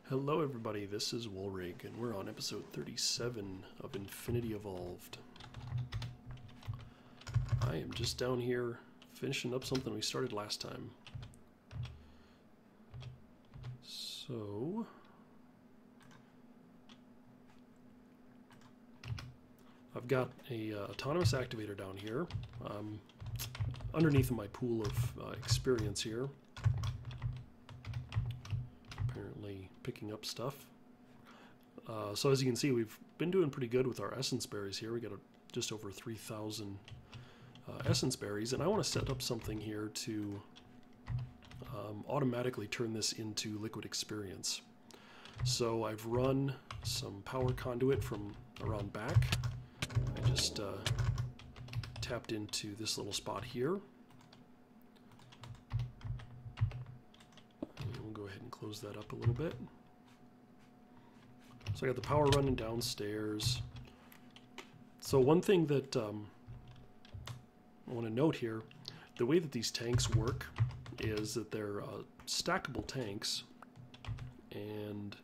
Hello everybody, this is Woolrig, and we're on episode 37 of Infinity Evolved. I am just down here finishing up something we started last time. So... I've got a autonomous activator down here, underneath my pool of experience here. Apparently picking up stuff. So as you can see, we've been doing pretty good with our essence berries here. We got just over 3,000 essence berries, and I want to set up something here to automatically turn this into liquid experience. So I've run some power conduit from around back. I just tapped into this little spot here. Go ahead and close that up a little bit. So I got the power running downstairs. So one thing that I want to note here, the way that these tanks work is that they're stackable tanks, and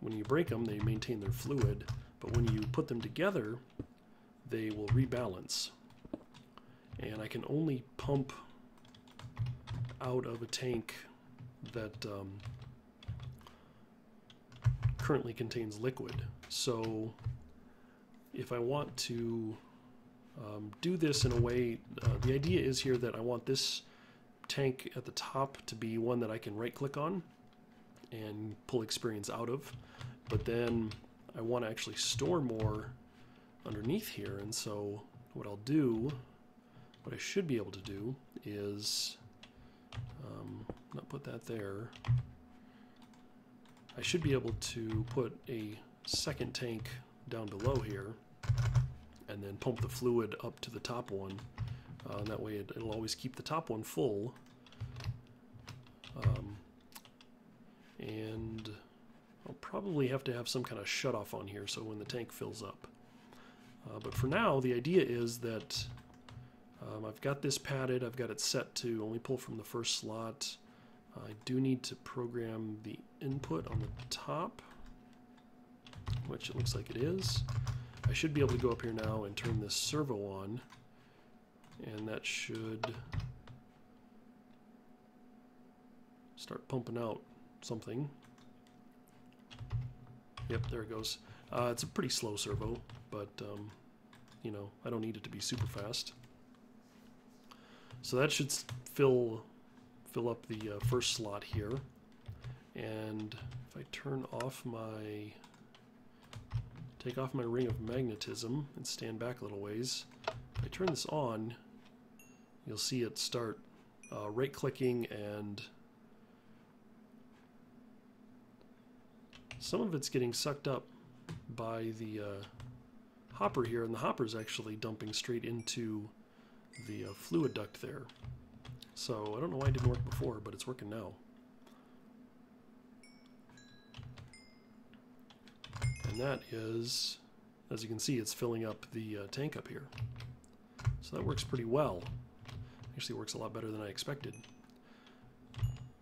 when you break them they maintain their fluid, but when you put them together they will rebalance, and I can only pump out of a tank that currently contains liquid. So if I want to do this in a way, the idea is here that I want this tank at the top to be one that I can right click on and pull experience out of, but then I want to actually store more underneath here. And so what I'll do, what I should be able to do is not put that there. I should be able to put a second tank down below here and then pump the fluid up to the top one. That way it'll always keep the top one full. And I'll probably have to have some kind of shutoff on here so when the tank fills up. But for now, the idea is that I've got this padded, I've got it set to only pull from the first slot. I do need to program the input on the top, which it looks like it is. I should be able to go up here now and turn this servo on, and that should start pumping out something. Yep, there it goes. It's a pretty slow servo, but you know, I don't need it to be super fast. So that should fill up the first slot here. And if I turn off take off my ring of magnetism and stand back a little ways, if I turn this on, you'll see it start right clicking, and some of it's getting sucked up by the hopper here, and the hopper is actually dumping straight into the fluid duct there. So I don't know why it didn't work before, but it's working now. And that is, as you can see, it's filling up the tank up here. So that works pretty well. Actually works a lot better than I expected.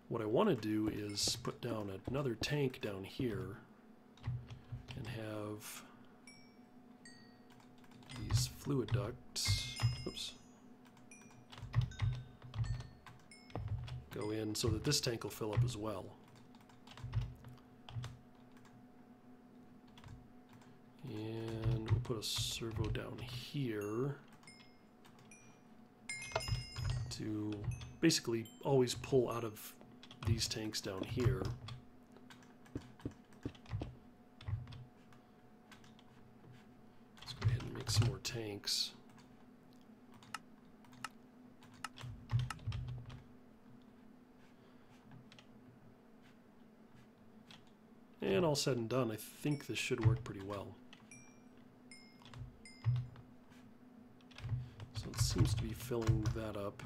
What I want to do is put down another tank down here and have these fluid ducts, oops, go in so that this tank will fill up as well. And we'll put a servo down here to basically always pull out of these tanks down here. Let's go ahead and make some more tanks. And all said and done, I think this should work pretty well. So it seems to be filling that up.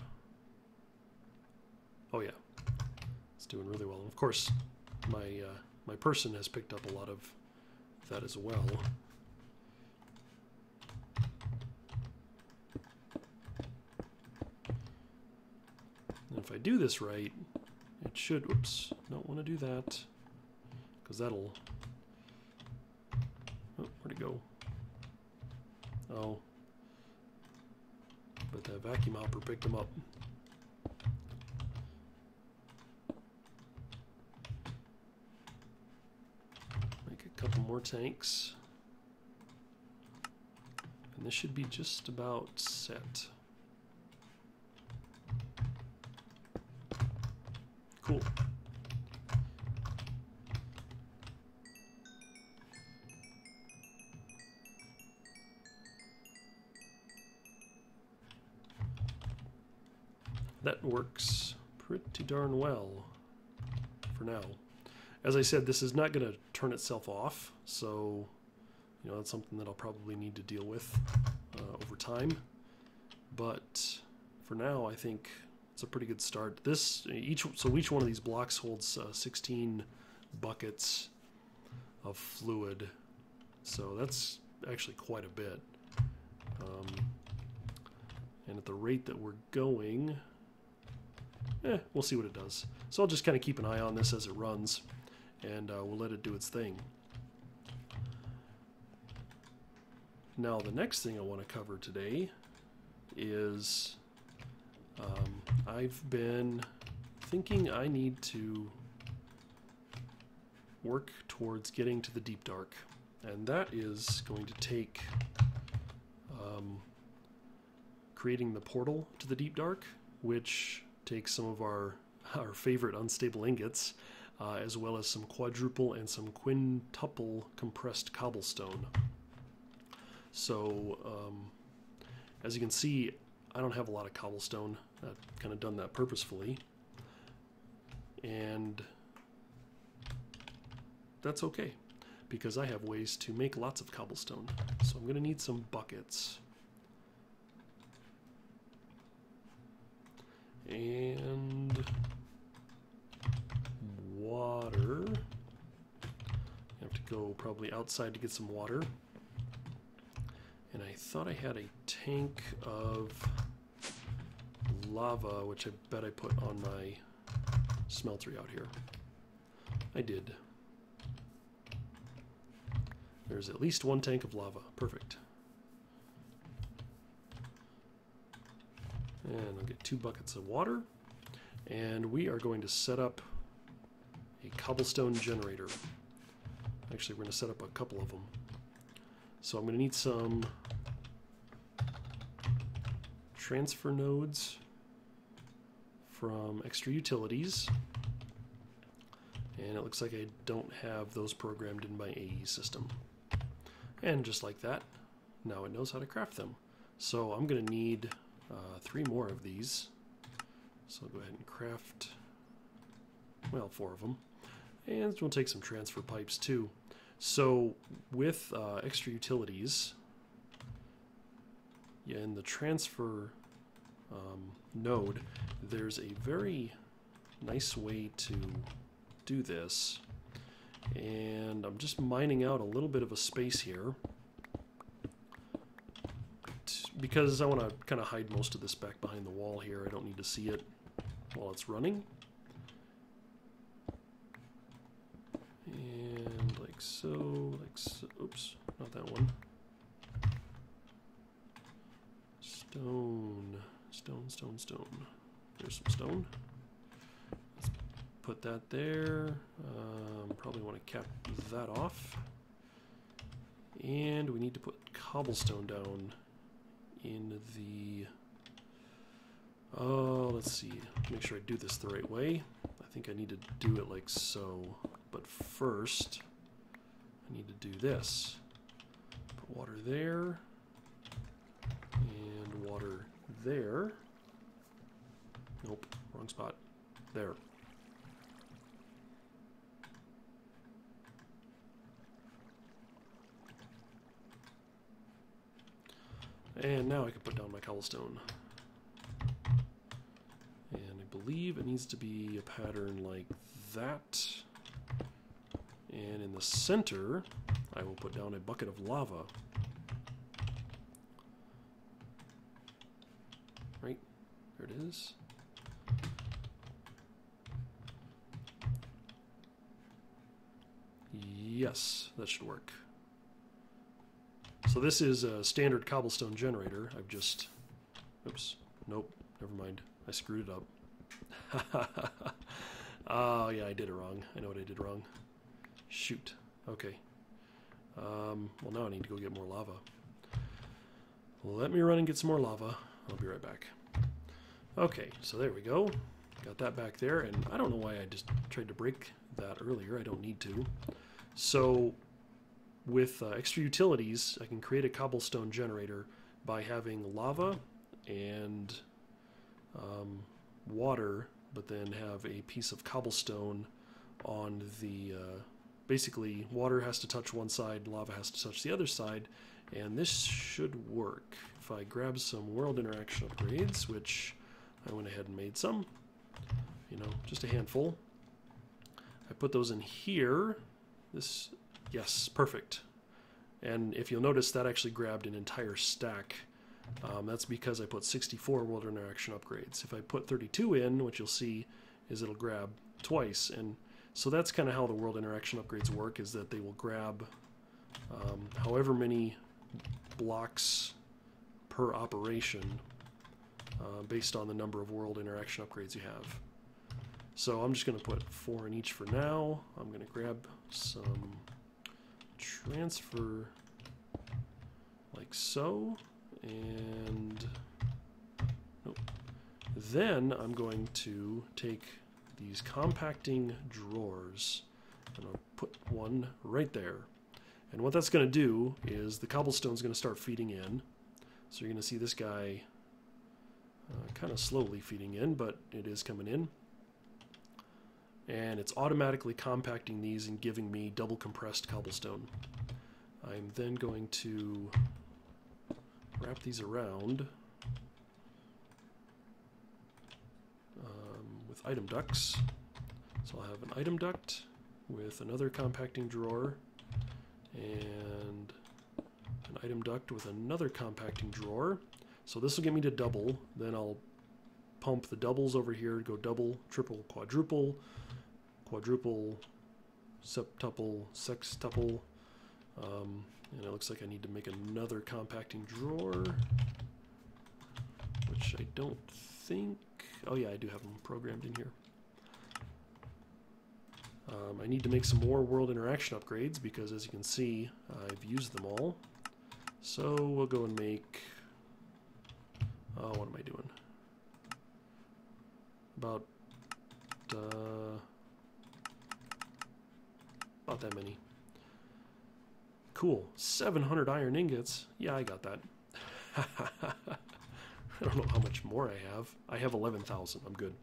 Oh yeah, it's doing really well. And of course, my person has picked up a lot of that as well. And if I do this right, it should, oops, don't want to do that. because that'll... Oh, where'd it go? Oh. But that vacuum hopper picked them up. Make a couple more tanks. And this should be just about set. Cool. That works pretty darn well for now. As I said, this is not going to turn itself off, so you know that's something that I'll probably need to deal with over time. But for now, I think it's a pretty good start. Each one of these blocks holds 16 buckets of fluid, so that's actually quite a bit. And at the rate that we're going, we'll see what it does. So I'll just kind of keep an eye on this as it runs, and we'll let it do its thing. Now the next thing I want to cover today is I've been thinking I need to work towards getting to the deep dark, and that is going to take creating the portal to the deep dark, which takes some of our favorite unstable ingots, as well as some quadruple and some quintuple compressed cobblestone. So as you can see, I don't have a lot of cobblestone. I've kind of done that purposefully, and that's okay because I have ways to make lots of cobblestone. So I'm going to need some buckets. And water. I have to go probably outside to get some water. And I thought I had a tank of lava, which I bet I put on my smeltery out here. I did. There's at least one tank of lava. Perfect. And I'll get 2 buckets of water. And we are going to set up a cobblestone generator. Actually, we're going to set up a couple of them. So I'm going to need some transfer nodes from extra utilities. And it looks like I don't have those programmed in my AE system. And just like that, now it knows how to craft them. So I'm going to need 3 more of these. So I'll go ahead and craft, well, 4 of them. And we'll take some transfer pipes too. So with extra utilities, in the transfer node, there's a very nice way to do this. And I'm just mining out a little bit of a space here because I want to kind of hide most of this back behind the wall here. I don't need to see it while it's running. And like so, oops, not that one. Stone. There's some stone. Let's put that there. Probably want to cap that off. And we need to put cobblestone down in the... let's see. Make sure I do this the right way. I think I need to do it like so. But first, I need to do this. Put water there. And water there. Nope, wrong spot. There. And now I can put down my cobblestone. And I believe it needs to be a pattern like that. And in the center, I will put down a bucket of lava. Right? There it is. Yes, that should work. So this is a standard cobblestone generator. I've just... Oops. Nope. Never mind. I screwed it up. Oh, yeah, I did it wrong. I know what I did wrong. Shoot. Okay. Well, now I need to go get more lava. Let me run and get some more lava. I'll be right back. Okay, so there we go. Got that back there, and I don't know why I just tried to break that earlier. I don't need to. So with extra utilities, I can create a cobblestone generator by having lava and water, but then have a piece of cobblestone on the... basically, water has to touch one side, lava has to touch the other side, and this should work. If I grab some world interaction upgrades, which I went ahead and made some, you know, just a handful. I put those in here. This, yes, perfect. And if you'll notice, that actually grabbed an entire stack. That's because I put 64 world interaction upgrades. If I put 32 in, what you'll see is it'll grab twice. And so that's kind of how the world interaction upgrades work, is that they will grab however many blocks per operation based on the number of world interaction upgrades you have. So I'm just going to put 4 in each for now. I'm going to grab some transfer like so, and nope. Then I'm going to take these compacting drawers and I'll put one right there. And what that's going to do is the cobblestone's going to start feeding in. So you're going to see this guy kind of slowly feeding in, but it is coming in. And it's automatically compacting these and giving me double compressed cobblestone. I'm then going to wrap these around with item ducts. So I'll have an item duct with another compacting drawer and an item duct with another compacting drawer. So this will get me to double. Then I'll pump the doubles over here, go double, triple, quadruple, quadruple, septuple, sextuple, and it looks like I need to make another compacting drawer, which I don't think... Oh yeah, I do have them programmed in here. I need to make some more world interaction upgrades because, as you can see, I've used them all. So we'll go and make... Oh, what am I doing? About that many. Cool. 700 iron ingots. Yeah, I got that. I don't know how much more I have. I have 11,000. I'm good.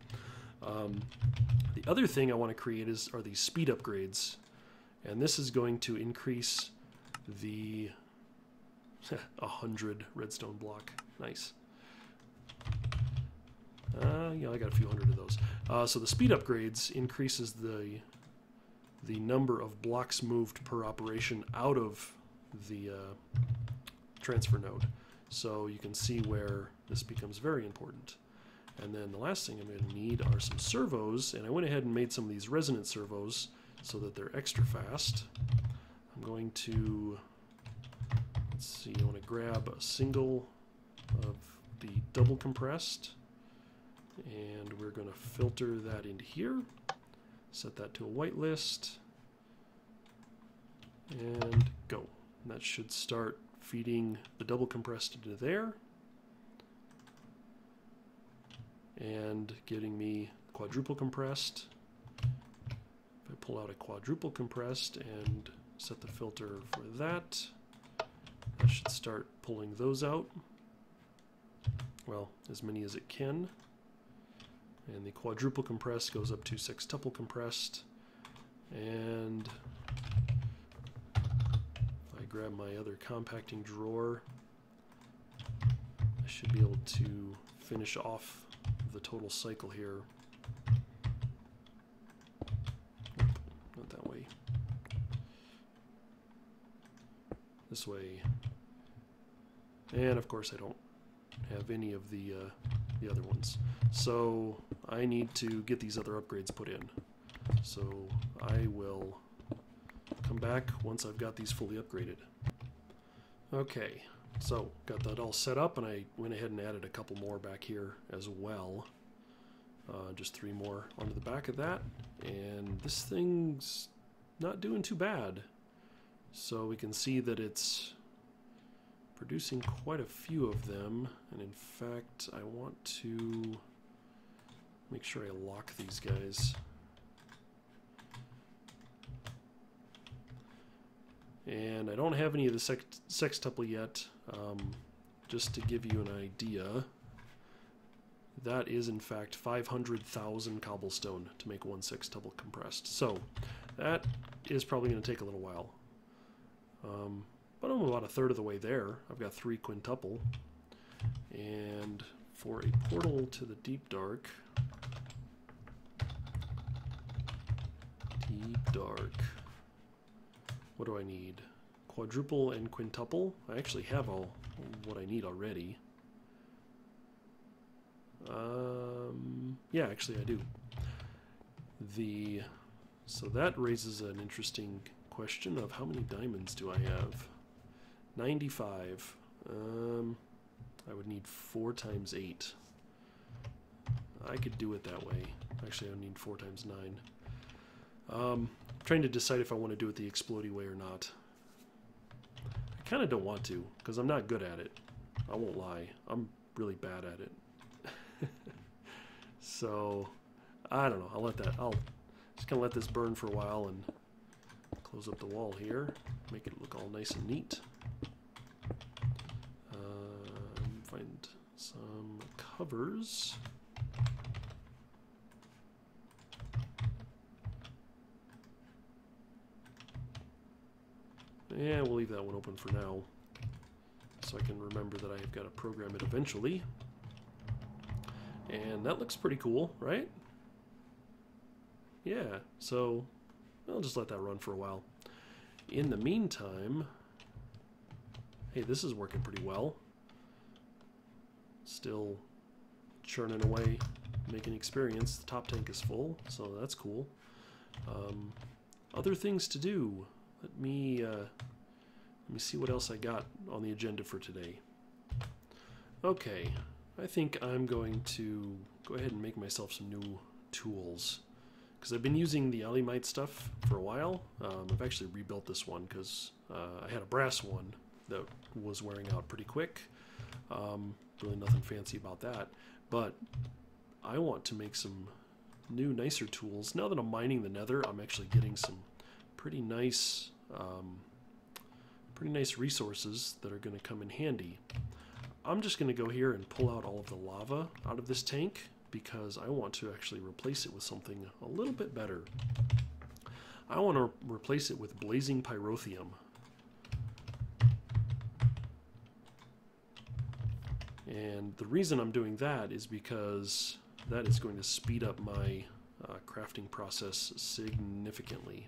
The other thing I want to create are these speed upgrades. And this is going to increase the 100 redstone block. Nice. Yeah, I got a few hundred of those. So the speed upgrades increases the number of blocks moved per operation out of the transfer node. So you can see where this becomes very important. And then the last thing I'm going to need are some servos, and I went ahead and made some of these resonant servos so that they're extra fast. I'm going to, let's see, I want to grab a single of the double compressed, and we're going to filter that into here, set that to a whitelist, and go. And that should start feeding the double compressed into there and getting me quadruple compressed. If I pull out a quadruple compressed and set the filter for that, that should start pulling those out. Well, as many as it can. And the quadruple compressed goes up to sextuple compressed. And if I grab my other compacting drawer, I should be able to finish off the total cycle here. Nope, not that way. This way. And of course I don't have any of the other ones. So I need to get these other upgrades put in. So I will come back once I've got these fully upgraded. Okay, so got that all set up, and I went ahead and added a couple more back here as well. Just 3 more onto the back of that, and this thing's not doing too bad. So we can see that it's producing quite a few of them, and in fact I want to make sure I lock these guys. And I don't have any of the sextuple yet. Just to give you an idea, that is in fact 500,000 cobblestone to make 1 sextuple compressed. So that is probably going to take a little while. But I'm about a third of the way there. I've got 3 quintuple. And for a portal to the deep dark, what do I need? Quadruple and quintuple. I actually have all what I need already. Yeah, actually I do. So that raises an interesting question of how many diamonds do I have? 95. I would need 4 times 8. I could do it that way. Actually, I would need 4 times 9. Trying to decide if I want to do it the explodey way or not. I kind of don't want to, because I'm not good at it. I won't lie. I'm really bad at it. So, I don't know. I'll just kind of let this burn for a while and close up the wall here. Make it look all nice and neat. Find some covers. Yeah, we'll leave that one open for now, so I can remember that I've got to program it eventually. And that looks pretty cool, right? Yeah, so I'll just let that run for a while. In the meantime, hey, this is working pretty well. Still churning away, making experience. The top tank is full, so that's cool. Other things to do. Let me see what else I got on the agenda for today. Okay, I think I'm going to go ahead and make myself some new tools, because I've been using the Alimite stuff for a while. I've actually rebuilt this one because I had a brass one that was wearing out pretty quick. Really nothing fancy about that, but I want to make some new, nicer tools. Now that I'm mining the nether, I'm actually getting some pretty nice resources that are going to come in handy. I'm just going to go here and pull out all of the lava out of this tank, because I want to actually replace it with something a little bit better. I want to replace it with blazing pyrotheum. And the reason I'm doing that is because that is going to speed up my crafting process significantly.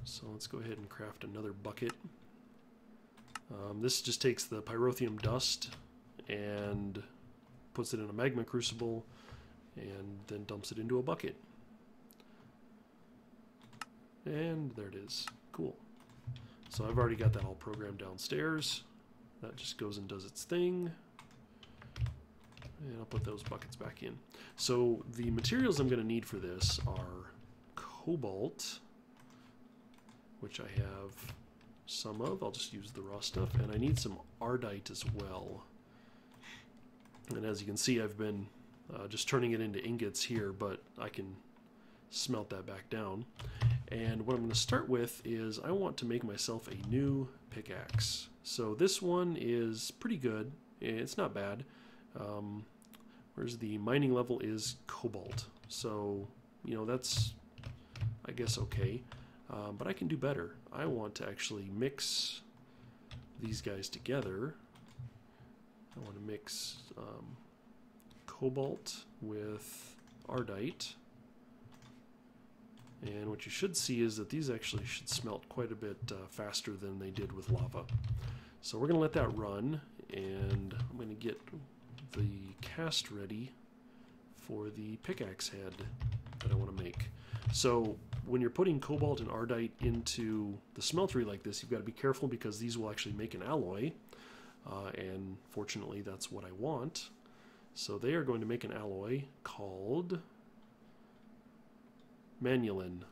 So let's go ahead and craft another bucket. This just takes the pyrotheum dust and puts it in a magma crucible and then dumps it into a bucket. And there it is. Cool. So I've already got that all programmed downstairs. That just goes and does its thing. And I'll put those buckets back in. So the materials I'm going to need for this are cobalt, which I have some of. I'll just use the raw stuff. And I need some ardite as well. And as you can see, I've been just turning it into ingots here, but I can smelt that back down. And what I'm going to start with is I want to make myself a new pickaxe. So this one is pretty good. It's not bad. Whereas the mining level is cobalt. So, you know, that's, I guess, okay. But I can do better. I want to actually mix these guys together. I want to mix cobalt with ardite. And what you should see is that these actually should smelt quite a bit faster than they did with lava. So we're going to let that run, and I'm going to get the cast ready for the pickaxe head that I want to make. So when you're putting cobalt and ardite into the smeltery like this, you've got to be careful because these will actually make an alloy. And fortunately, that's what I want. So they are going to make an alloy called manulin.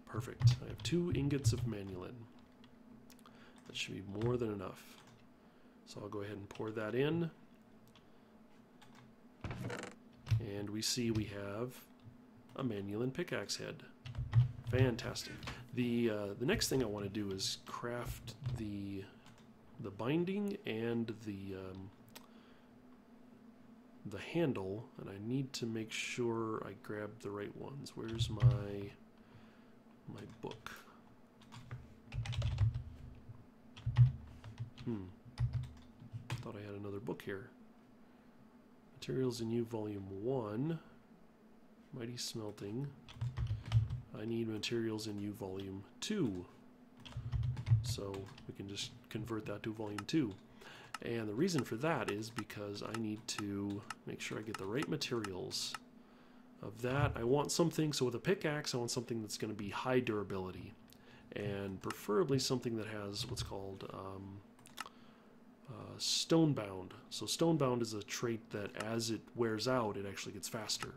Perfect. I have 2 ingots of manulin. That should be more than enough. So I'll go ahead and pour that in. And we see we have a manulin pickaxe head. Fantastic. The next thing I want to do is craft the binding and the handle, and I need to make sure I grab the right ones. Where's my book? Thought I had another book here. Materials in U Volume 1. Mighty Smelting. I need materials in U Volume 2. So we can just convert that to Volume 2. And the reason for that is because I need to make sure I get the right materials. Of that, I want something, so with a pickaxe, I want something that's going to be high durability. And preferably something that has what's called stonebound. So stonebound is a trait that as it wears out, it actually gets faster.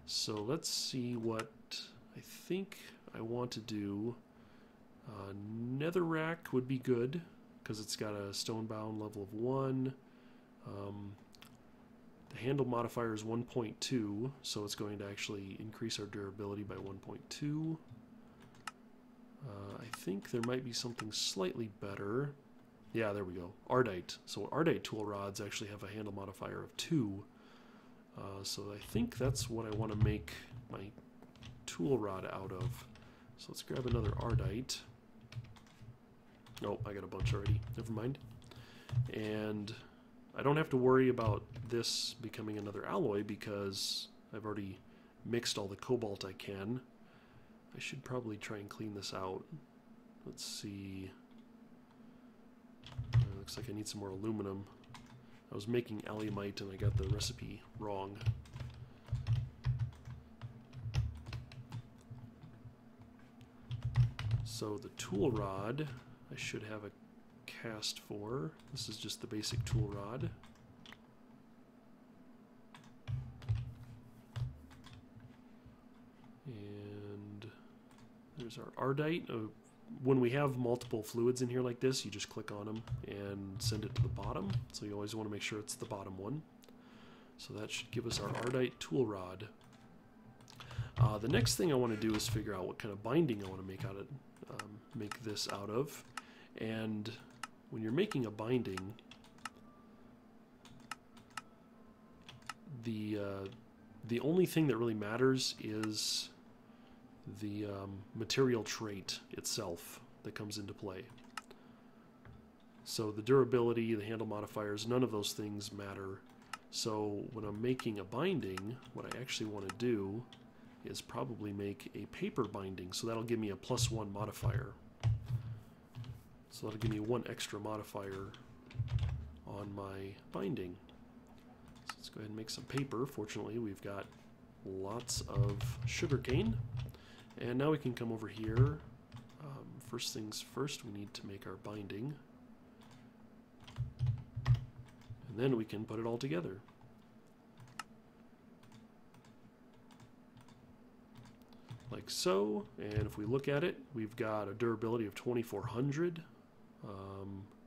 So let's see what I think I want to do. Netherrack would be good because it's got a stonebound level of 1. The handle modifier is 1.2, so it's going to actually increase our durability by 1.2. I think there might be something slightly better. Yeah, there we go. Ardite. So Ardite tool rods actually have a handle modifier of 2. So I think that's what I want to make my tool rod out of. So let's grab another Ardite. Oh, I got a bunch already. Never mind. And I don't have to worry about this becoming another alloy because I've already mixed all the cobalt I can. I should probably try and clean this out. Let's see. Looks like I need some more aluminum. I was making alumite and I got the recipe wrong. So the tool rod, I should have a cast for. This is just the basic tool rod. And there's our ardite. When we have multiple fluids in here like this, you just click on them and send it to the bottom. So you always want to make sure it's the bottom one. So that should give us our ardite tool rod. The next thing I want to do is figure out what kind of binding I want to make this out of. And when you're making a binding, the only thing that really matters is the material trait itself that comes into play. So the durability, the handle modifiers, none of those things matter. So when I'm making a binding, what I actually want to do is probably make a paper binding. So that'll give me a +1 modifier. So that'll give me 1 extra modifier on my binding. So let's go ahead and make some paper. Fortunately, we've got lots of sugarcane. And now we can come over here. First things first, we need to make our binding. And then we can put it all together. Like so. And if we look at it, we've got a durability of 2400.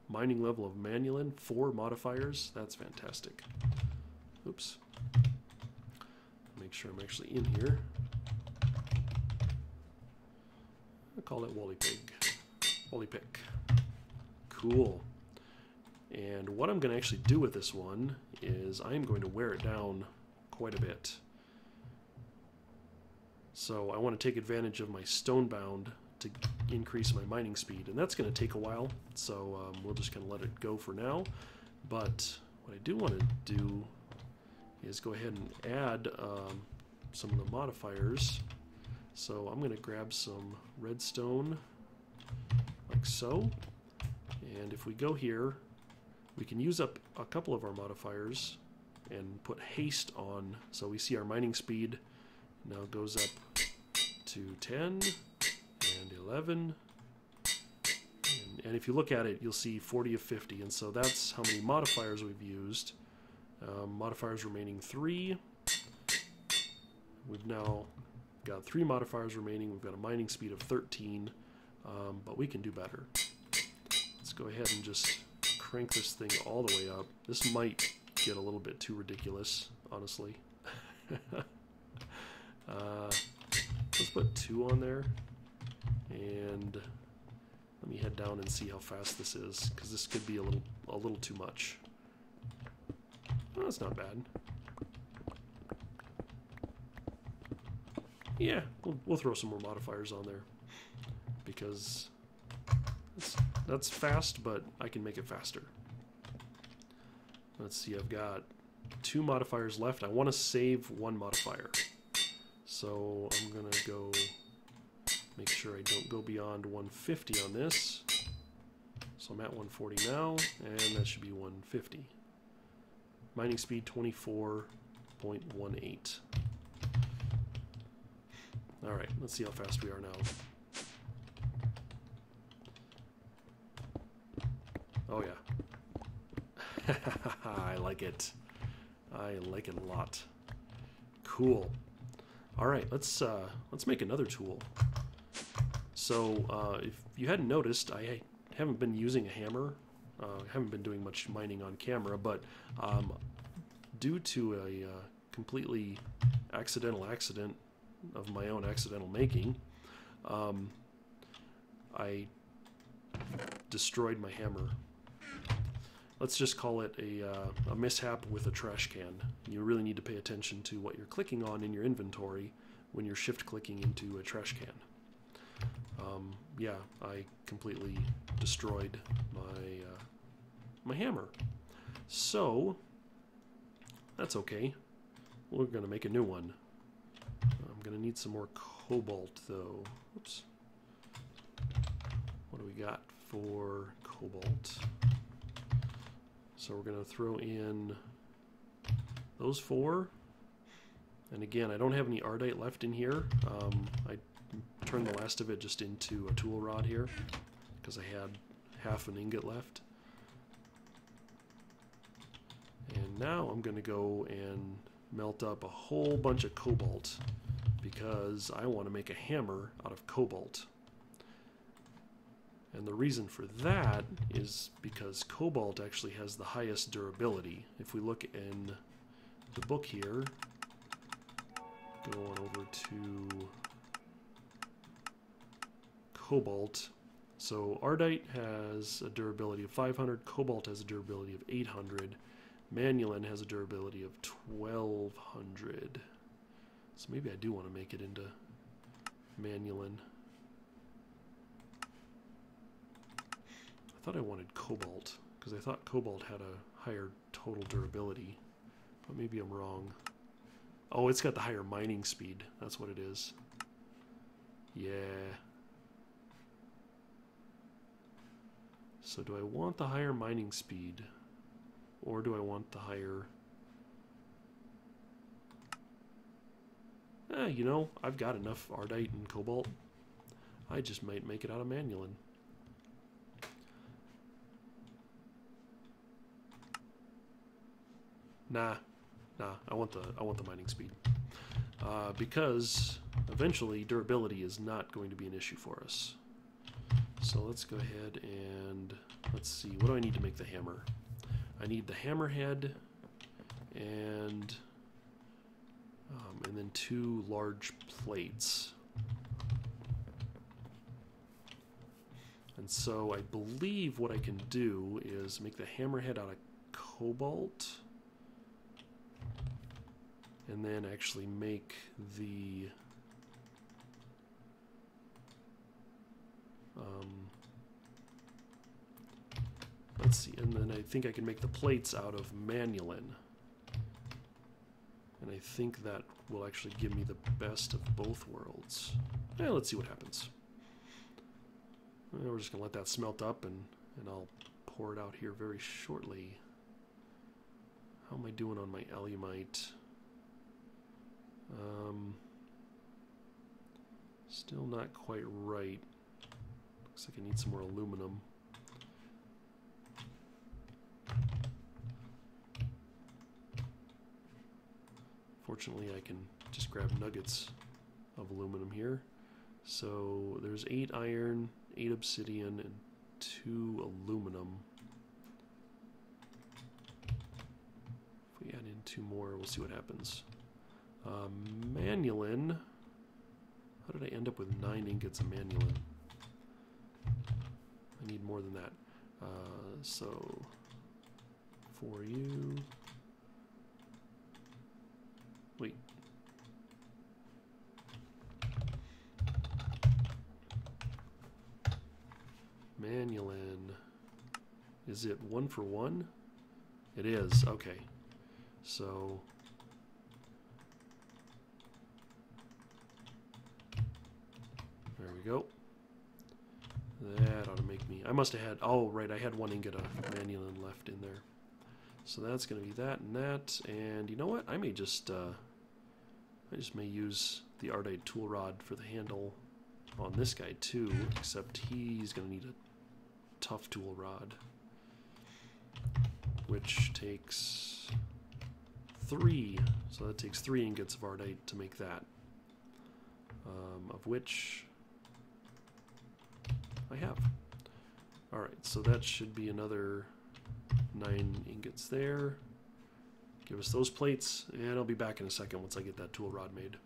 Mining level of manulin, 4 modifiers. That's fantastic. Oops. Make sure I'm actually in here. I'll call it Wally Pig. Wally Pick. Cool. And what I'm going to actually do with this one is I'm going to wear it down quite a bit. So I want to take advantage of my stonebound to increase my mining speed, and that's going to take a while, so we'll just kind of let it go for now. But what I do want to do is go ahead and add some of the modifiers. So I'm going to grab some redstone like so, and if we go here, we can use up a couple of our modifiers and put haste on, so we see our mining speed now goes up to 10 and 11. And if you look at it, you'll see 40 of 50. And so that's how many modifiers we've used. Modifiers remaining 3. We've now got 3 modifiers remaining. We've got a mining speed of 13, but we can do better. Let's go ahead and just crank this thing all the way up. This might get a little bit too ridiculous, honestly. Let's put 2 on there, and let me head down and see how fast this is, because this could be a little too much. Oh, that's not bad. Yeah, we'll throw some more modifiers on there, because that's fast, but I can make it faster. Let's see, I've got 2 modifiers left. I want to save 1 modifier. So I'm going to go make sure I don't go beyond 150 on this. So I'm at 140 now, and that should be 150. Mining speed 24.18. Alright, let's see how fast we are now. Oh yeah. I like it. I like it a lot. Cool. All right, let's make another tool. So if you hadn't noticed, I haven't been using a hammer. Haven't been doing much mining on camera, but due to a completely accident of my own accidental making, I destroyed my hammer. Let's just call it a mishap with a trash can. You really need to pay attention to what you're clicking on in your inventory when you're shift clicking into a trash can. Yeah, I completely destroyed my hammer. So that's okay. We're gonna make a new one. I'm gonna need some more cobalt though. Oops. What do we got for cobalt? So we're going to throw in those 4. And again, I don't have any ardite left in here. I turned the last of it just into a tool rod here because I had half an ingot left. And now I'm going to go and melt up a whole bunch of cobalt because I want to make a hammer out of cobalt. And the reason for that is because cobalt actually has the highest durability. If we look in the book here, go on over to cobalt. So ardite has a durability of 500, cobalt has a durability of 800, manulin has a durability of 1200. So maybe I do want to make it into manulin. I thought I wanted cobalt, because I thought cobalt had a higher total durability, but maybe I'm wrong. Oh, it's got the higher mining speed. That's what it is. Yeah. So do I want the higher mining speed, or do I want the higher... you know, I've got enough ardite and cobalt. I just might make it out of manulin. Nah, I want the mining speed, because eventually durability is not going to be an issue for us. So let's go ahead and let's see, what do I need to make the hammer? I need the hammerhead and then 2 large plates. And so I believe what I can do is make the hammerhead out of cobalt, and then actually make the let's see, and then I think I can make the plates out of manulin, and I think that will actually give me the best of both worlds. Let's see what happens. We're just gonna let that smelt up, and I'll pour it out here very shortly. How am I doing on my alumite? Still not quite right. Looks like I need some more aluminum. Fortunately, I can just grab nuggets of aluminum here. So there's 8 iron, 8 obsidian, and 2 aluminum. If we add in 2 more, we'll see what happens. Manulin. How did I end up with 9 ingots of manulin? I need more than that. So for you. Wait. Manulin. Is it 1 for 1? It is. Okay. So there we go. That ought to make me... I must have had... Oh, right. I had 1 ingot of manulin left in there. So that's going to be that and that. And you know what? I may just... I just may use the Ardite tool rod for the handle on this guy too, except he's going to need a tough tool rod, which takes 3. So that takes 3 ingots of Ardite to make that, of which I have. Alright, so that should be another 9 ingots there. Give us those plates, and I'll be back in a second once I get that tool rod made.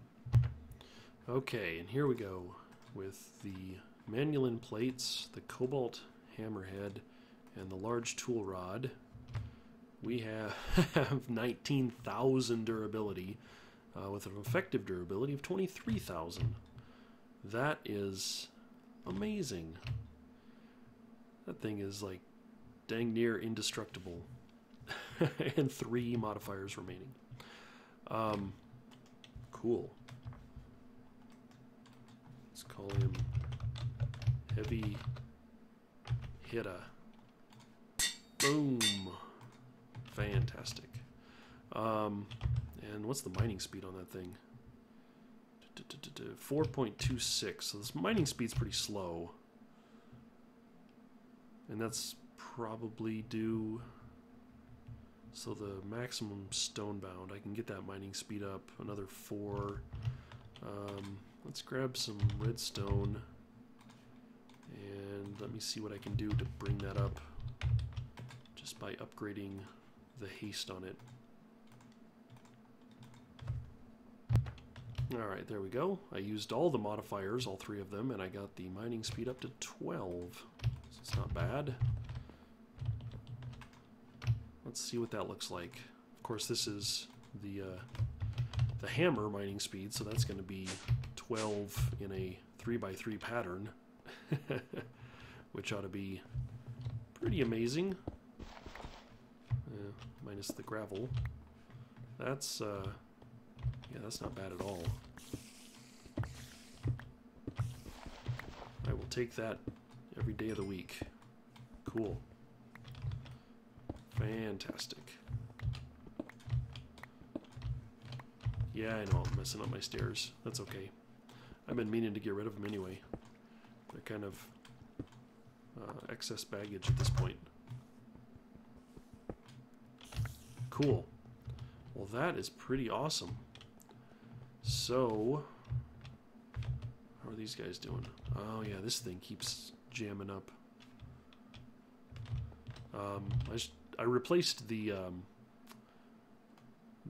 Okay, and here we go with the manulin plates, the cobalt hammerhead, and the large tool rod. We have 19,000 durability with an effective durability of 23,000. That is amazing. That thing is like dang near indestructible. And 3 modifiers remaining. Cool. Let's call him Heavy Hitter. Boom. Fantastic. And what's the mining speed on that thing? 4.26. So this mining speed's pretty slow. And that's probably due... So the maximum stone bound, I can get that mining speed up another 4. Let's grab some redstone and let me see what I can do to bring that up just by upgrading the haste on it. Alright, there we go. I used all the modifiers, all 3 of them, and I got the mining speed up to 12. So it's not bad. Let's see what that looks like. Of course, this is the hammer mining speed, so that's going to be 12 in a 3x3 pattern, which ought to be pretty amazing. Minus the gravel. That's yeah, that's not bad at all. I will take that every day of the week. Cool. Fantastic. Yeah, I know I'm messing up my stairs. That's okay. I've been meaning to get rid of them anyway. They're kind of excess baggage at this point. Cool. Well, that is pretty awesome. So, how are these guys doing? Oh yeah, this thing keeps jamming up. I replaced the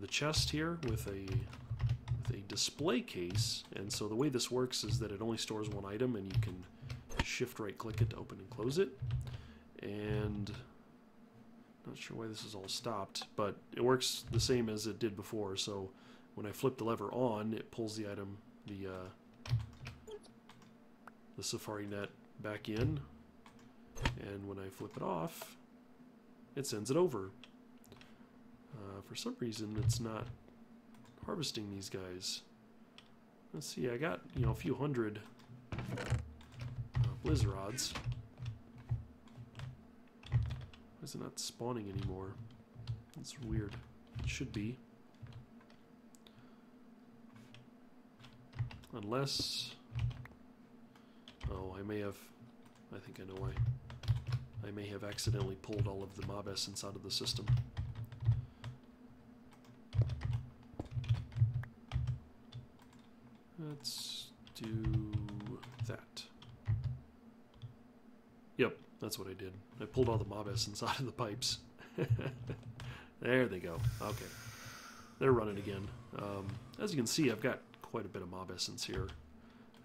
chest here with a display case, and so the way this works is that it only stores 1 item, and you can shift right click it to open and close it. And not sure why this is all stopped, but it works the same as it did before. So when I flip the lever on, it pulls the item, the safari net back in, and when I flip it off, it sends it over. For some reason, it's not harvesting these guys. Let's see, I got, you know, a few hundred Blizzrods. Why is it not spawning anymore? That's weird. It should be. Oh, I think I know why. I may have accidentally pulled all of the mob essence out of the system. Let's do that. Yep, that's what I did. I pulled all the mob essence out of the pipes. There they go. Okay. They're running again. As you can see, I've got quite a bit of mob essence here.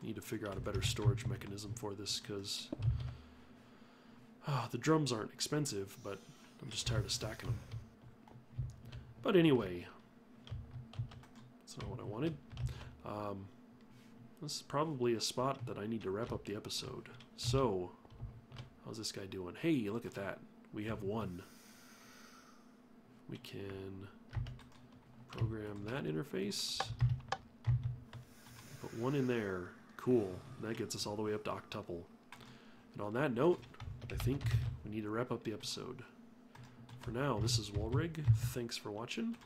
I need to figure out a better storage mechanism for this because the drums aren't expensive, but I'm just tired of stacking them. But anyway, that's not what I wanted. This is probably a spot that I need to wrap up the episode. So, how's this guy doing? Hey, look at that. We have one. We can program that interface. Put one in there. Cool. That gets us all the way up to octuple. And on that note, I think we need to wrap up the episode. For now, this is Walrig. Thanks for watching,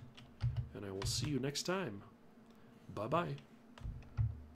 and I will see you next time. Bye-bye.